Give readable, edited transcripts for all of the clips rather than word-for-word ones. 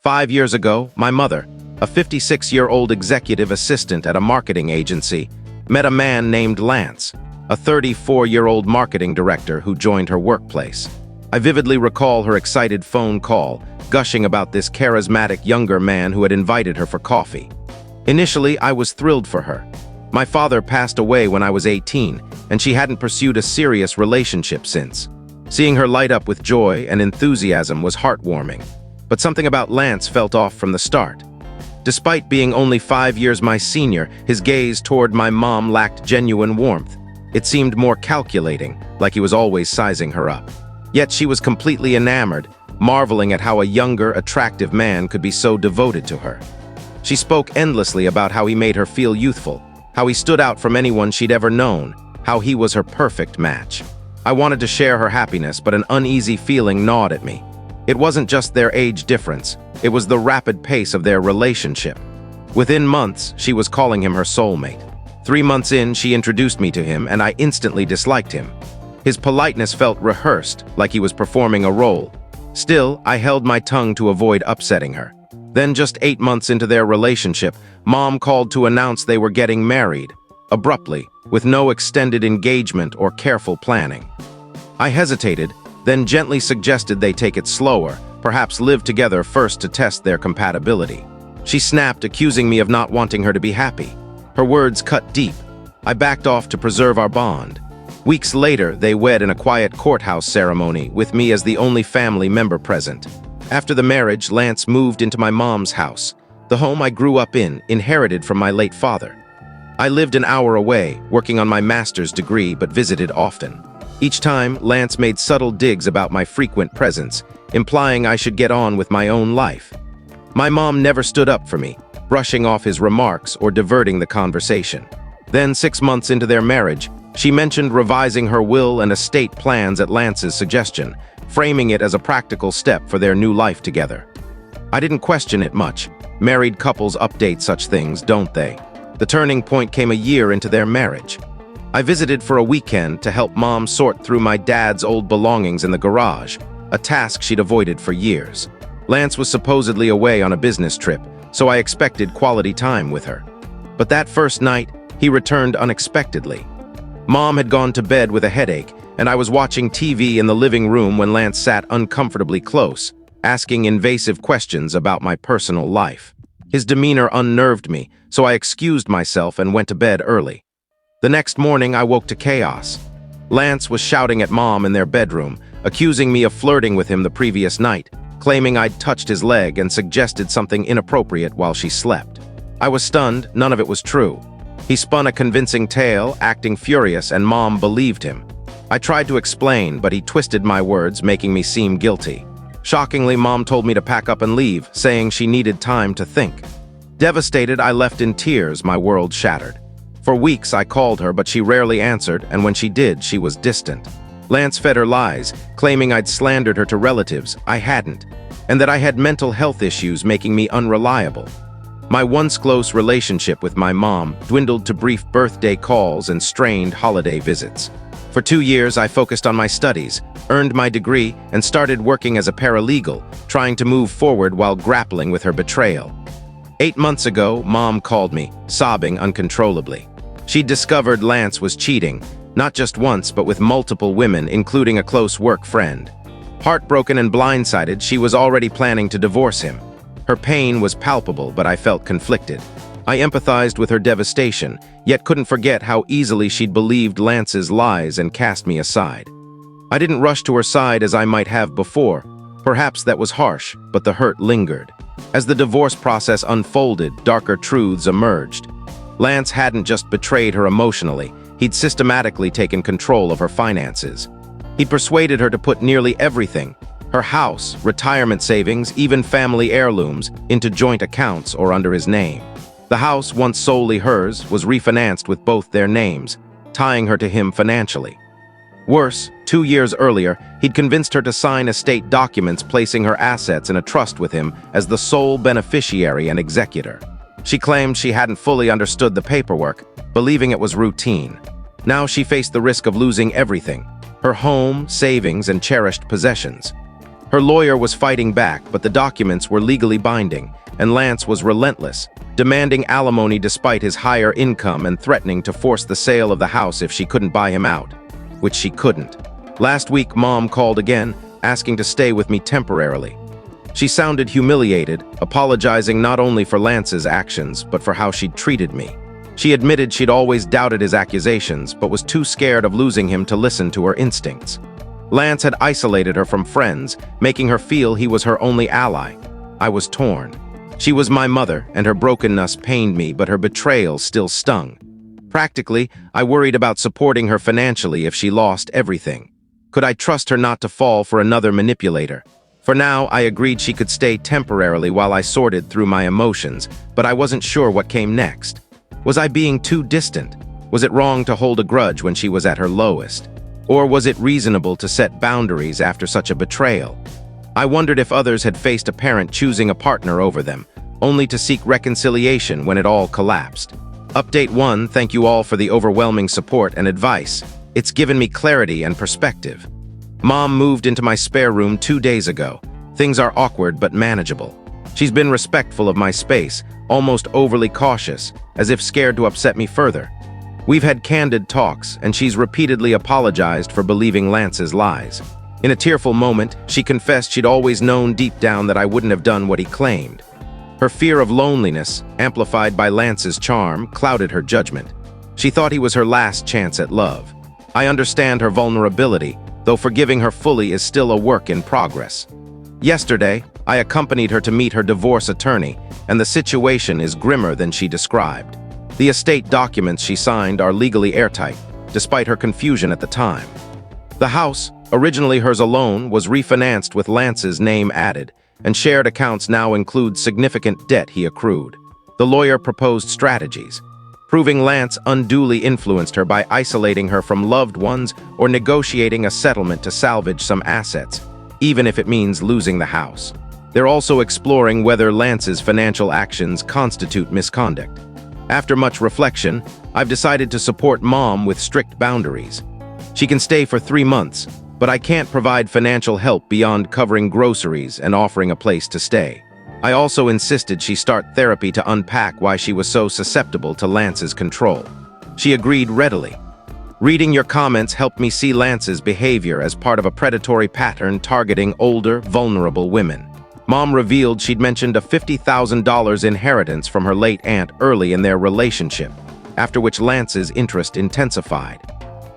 5 years ago, my mother, a 56-year-old executive assistant at a marketing agency, met a man named Lance, a 34-year-old marketing director who joined her workplace. I vividly recall her excited phone call, gushing about this charismatic younger man who had invited her for coffee. Initially, I was thrilled for her. My father passed away when I was 18, and she hadn't pursued a serious relationship since. Seeing her light up with joy and enthusiasm was heartwarming. But something about Lance felt off from the start. Despite being only 5 years my senior, his gaze toward my mom lacked genuine warmth. It seemed more calculating, like he was always sizing her up. Yet she was completely enamored, marveling at how a younger, attractive man could be so devoted to her. She spoke endlessly about how he made her feel youthful, how he stood out from anyone she'd ever known, how he was her perfect match. I wanted to share her happiness, but an uneasy feeling gnawed at me. It wasn't just their age difference, it was the rapid pace of their relationship. Within months, she was calling him her soulmate. 3 months in, she introduced me to him, and I instantly disliked him. His politeness felt rehearsed, like he was performing a role. Still, I held my tongue to avoid upsetting her. Then, just 8 months into their relationship, Mom called to announce they were getting married, abruptly, with no extended engagement or careful planning. I hesitated, then gently suggested they take it slower, perhaps live together first to test their compatibility. She snapped, accusing me of not wanting her to be happy. Her words cut deep. I backed off to preserve our bond. Weeks later, they wed in a quiet courthouse ceremony, with me as the only family member present. After the marriage, Lance moved into my mom's house, the home I grew up in, inherited from my late father. I lived an hour away, working on my master's degree, but visited often. Each time, Lance made subtle digs about my frequent presence, implying I should get on with my own life. My mom never stood up for me, brushing off his remarks or diverting the conversation. Then, 6 months into their marriage, she mentioned revising her will and estate plans at Lance's suggestion, framing it as a practical step for their new life together. I didn't question it much. Married couples update such things, don't they? The turning point came a year into their marriage. I visited for a weekend to help Mom sort through my dad's old belongings in the garage, a task she'd avoided for years. Lance was supposedly away on a business trip, so I expected quality time with her. But that first night, he returned unexpectedly. Mom had gone to bed with a headache, and I was watching TV in the living room when Lance sat uncomfortably close, asking invasive questions about my personal life. His demeanor unnerved me, so I excused myself and went to bed early. The next morning, I woke to chaos. Lance was shouting at Mom in their bedroom, accusing me of flirting with him the previous night, claiming I'd touched his leg and suggested something inappropriate while she slept. I was stunned, none of it was true. He spun a convincing tale, acting furious, and Mom believed him. I tried to explain, but he twisted my words, making me seem guilty. Shockingly, Mom told me to pack up and leave, saying she needed time to think. Devastated, I left in tears, my world shattered. For weeks, I called her, but she rarely answered, and when she did, she was distant. Lance fed her lies, claiming I'd slandered her to relatives. I hadn't, and that I had mental health issues making me unreliable. My once close relationship with my mom dwindled to brief birthday calls and strained holiday visits. For 2 years, I focused on my studies, earned my degree, and started working as a paralegal, trying to move forward while grappling with her betrayal. 8 months ago, Mom called me, sobbing uncontrollably. She'd discovered Lance was cheating, not just once, but with multiple women, including a close work friend. Heartbroken and blindsided, she was already planning to divorce him. Her pain was palpable, but I felt conflicted. I empathized with her devastation, yet couldn't forget how easily she'd believed Lance's lies and cast me aside. I didn't rush to her side as I might have before. Perhaps that was harsh, but the hurt lingered. As the divorce process unfolded, darker truths emerged. Lance hadn't just betrayed her emotionally, he'd systematically taken control of her finances. He'd persuaded her to put nearly everything, her house, retirement savings, even family heirlooms, into joint accounts or under his name. The house, once solely hers, was refinanced with both their names, tying her to him financially. Worse, 2 years earlier, he'd convinced her to sign estate documents placing her assets in a trust with him as the sole beneficiary and executor. She claimed she hadn't fully understood the paperwork, believing it was routine. Now she faced the risk of losing everything, her home, savings, and cherished possessions. Her lawyer was fighting back, but the documents were legally binding, and Lance was relentless, demanding alimony despite his higher income and threatening to force the sale of the house if she couldn't buy him out, which she couldn't. Last week, Mom called again, asking to stay with me temporarily. She sounded humiliated, apologizing not only for Lance's actions, but for how she'd treated me. She admitted she'd always doubted his accusations, but was too scared of losing him to listen to her instincts. Lance had isolated her from friends, making her feel he was her only ally. I was torn. She was my mother, and her brokenness pained me, but her betrayal still stung. Practically, I worried about supporting her financially if she lost everything. Could I trust her not to fall for another manipulator? For now, I agreed she could stay temporarily while I sorted through my emotions, but I wasn't sure what came next. Was I being too distant? Was it wrong to hold a grudge when she was at her lowest? Or was it reasonable to set boundaries after such a betrayal? I wondered if others had faced a parent choosing a partner over them, only to seek reconciliation when it all collapsed. Update 1, thank you all for the overwhelming support and advice. It's given me clarity and perspective. Mom moved into my spare room 2 days ago. Things are awkward but manageable. She's been respectful of my space, almost overly cautious, as if scared to upset me further. We've had candid talks, and she's repeatedly apologized for believing Lance's lies. In a tearful moment, she confessed she'd always known deep down that I wouldn't have done what he claimed. Her fear of loneliness, amplified by Lance's charm, clouded her judgment. She thought he was her last chance at love. I understand her vulnerability, though forgiving her fully is still a work in progress. Yesterday, I accompanied her to meet her divorce attorney, and the situation is grimmer than she described. The estate documents she signed are legally airtight, despite her confusion at the time. The house, originally hers alone, was refinanced with Lance's name added, and shared accounts now include significant debt he accrued. The lawyer proposed strategies, proving Lance unduly influenced her by isolating her from loved ones or negotiating a settlement to salvage some assets, even if it means losing the house. They're also exploring whether Lance's financial actions constitute misconduct. After much reflection, I've decided to support Mom with strict boundaries. She can stay for 3 months, but I can't provide financial help beyond covering groceries and offering a place to stay. I also insisted she start therapy to unpack why she was so susceptible to Lance's control. She agreed readily. Reading your comments helped me see Lance's behavior as part of a predatory pattern targeting older, vulnerable women. Mom revealed she'd mentioned a $50,000 inheritance from her late aunt early in their relationship, after which Lance's interest intensified.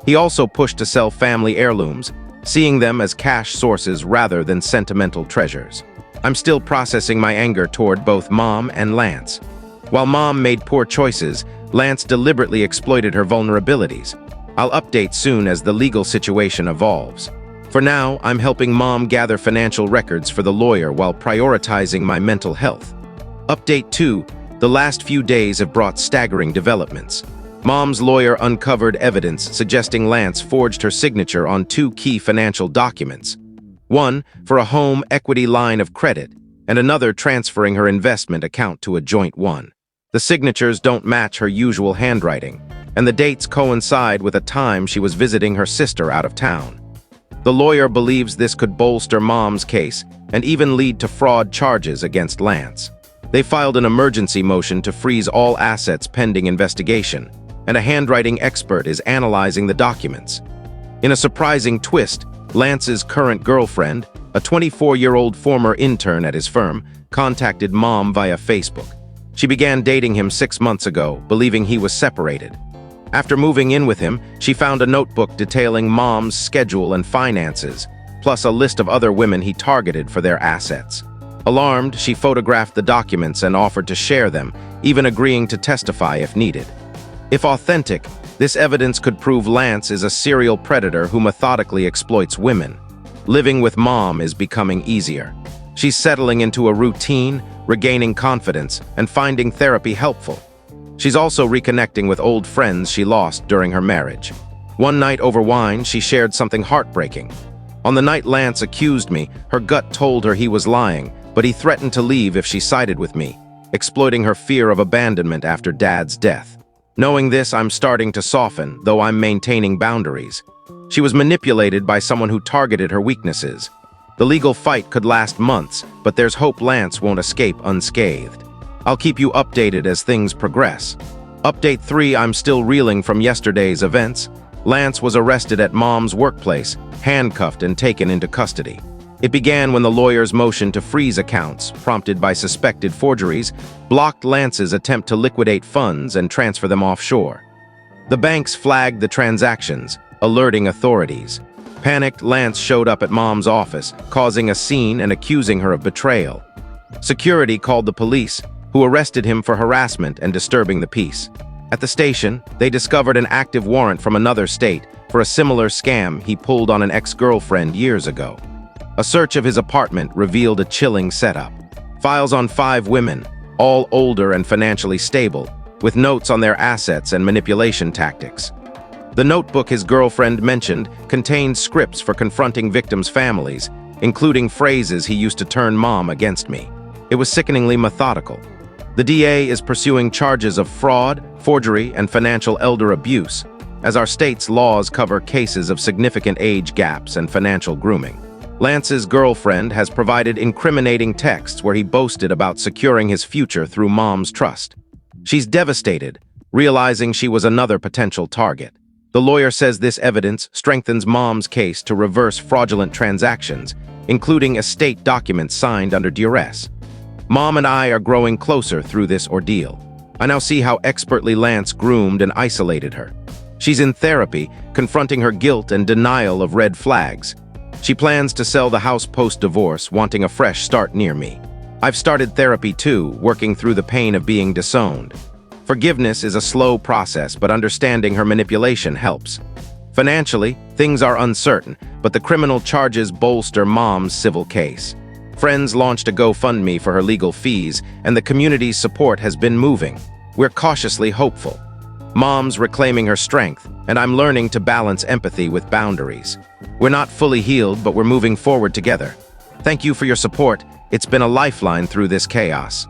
He also pushed to sell family heirlooms, seeing them as cash sources rather than sentimental treasures. I'm still processing my anger toward both Mom and Lance. While Mom made poor choices, Lance deliberately exploited her vulnerabilities. I'll update soon as the legal situation evolves. For now, I'm helping Mom gather financial records for the lawyer while prioritizing my mental health. Update 2, the last few days have brought staggering developments. Mom's lawyer uncovered evidence suggesting Lance forged her signature on 2 key financial documents. One for a home equity line of credit, and another transferring her investment account to a joint one. The signatures don't match her usual handwriting, and the dates coincide with a time she was visiting her sister out of town. The lawyer believes this could bolster Mom's case and even lead to fraud charges against Lance. They filed an emergency motion to freeze all assets pending investigation, and a handwriting expert is analyzing the documents. In a surprising twist, Lance's current girlfriend, a 24-year-old former intern at his firm, contacted Mom via Facebook. She began dating him 6 months ago, believing he was separated. After moving in with him, she found a notebook detailing Mom's schedule and finances, plus a list of other women he targeted for their assets. Alarmed, she photographed the documents and offered to share them, even agreeing to testify if needed. If authentic, this evidence could prove Lance is a serial predator who methodically exploits women. Living with Mom is becoming easier. She's settling into a routine, regaining confidence, and finding therapy helpful. She's also reconnecting with old friends she lost during her marriage. One night over wine, she shared something heartbreaking. On the night Lance accused me, her gut told her he was lying, but he threatened to leave if she sided with me, exploiting her fear of abandonment after Dad's death. Knowing this, I'm starting to soften, though I'm maintaining boundaries. She was manipulated by someone who targeted her weaknesses. The legal fight could last months, but there's hope Lance won't escape unscathed. I'll keep you updated as things progress. Update 3: I'm still reeling from yesterday's events. Lance was arrested at Mom's workplace, handcuffed and taken into custody. It began when the lawyer's motion to freeze accounts, prompted by suspected forgeries, blocked Lance's attempt to liquidate funds and transfer them offshore. The banks flagged the transactions, alerting authorities. Panicked, Lance showed up at Mom's office, causing a scene and accusing her of betrayal. Security called the police, who arrested him for harassment and disturbing the peace. At the station, they discovered an active warrant from another state for a similar scam he pulled on an ex-girlfriend years ago. A search of his apartment revealed a chilling setup. Files on 5 women, all older and financially stable, with notes on their assets and manipulation tactics. The notebook his girlfriend mentioned contained scripts for confronting victims' families, including phrases he used to turn Mom against me. It was sickeningly methodical. The DA is pursuing charges of fraud, forgery, and financial elder abuse, as our state's laws cover cases of significant age gaps and financial grooming. Lance's girlfriend has provided incriminating texts where he boasted about securing his future through Mom's trust. She's devastated, realizing she was another potential target. The lawyer says this evidence strengthens Mom's case to reverse fraudulent transactions, including estate documents signed under duress. Mom and I are growing closer through this ordeal. I now see how expertly Lance groomed and isolated her. She's in therapy, confronting her guilt and denial of red flags. She plans to sell the house post-divorce, wanting a fresh start near me. I've started therapy too, working through the pain of being disowned. Forgiveness is a slow process, but understanding her manipulation helps. Financially, things are uncertain, but the criminal charges bolster Mom's civil case. Friends launched a GoFundMe for her legal fees, and the community's support has been moving. We're cautiously hopeful. Mom's reclaiming her strength, and I'm learning to balance empathy with boundaries. We're not fully healed, but we're moving forward together. Thank you for your support. It's been a lifeline through this chaos.